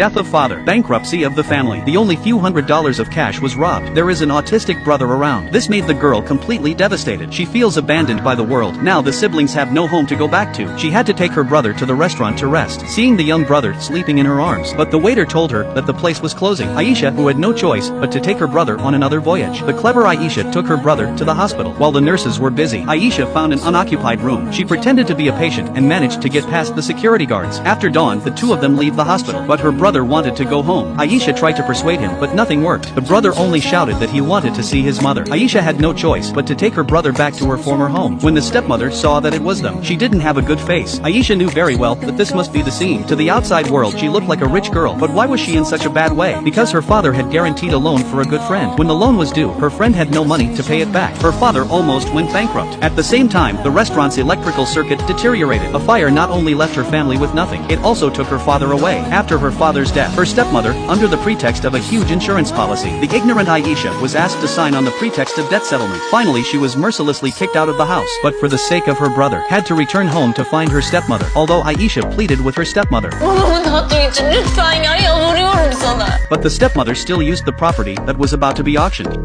Death of father. Bankruptcy of the family. The only few $100s of cash was robbed. There is an autistic brother around. This made the girl completely devastated. She feels abandoned by the world. Now the siblings have no home to go back to. She had to take her brother to the restaurant to rest, seeing the young brother sleeping in her arms. But the waiter told her that the place was closing. Aisha, who had no choice but to take her brother on another voyage. The clever Aisha took her brother to the hospital. While the nurses were busy, Aisha found an unoccupied room. She pretended to be a patient and managed to get past the security guards. After dawn, the two of them leave the hospital, but her brother wanted to go home. Aisha tried to persuade him, but nothing worked. The brother only shouted that he wanted to see his mother. Aisha had no choice but to take her brother back to her former home. When the stepmother saw that it was them, she didn't have a good face. Aisha knew very well that this must be the scene. To the outside world, she looked like a rich girl, but why was she in such a bad way? Because her father had guaranteed a loan for a good friend. When the loan was due, her friend had no money to pay it back. Her father almost went bankrupt. At the same time, the restaurant's electrical circuit deteriorated. A fire not only left her family with nothing, it also took her father away. After her father's death, her stepmother, under the pretext of a huge insurance policy, the ignorant Aisha was asked to sign on the pretext of debt settlement. Finally, she was mercilessly kicked out of the house, but for the sake of her brother, had to return home to find her stepmother, although Aisha pleaded with her stepmother. But the stepmother still used the property that was about to be auctioned.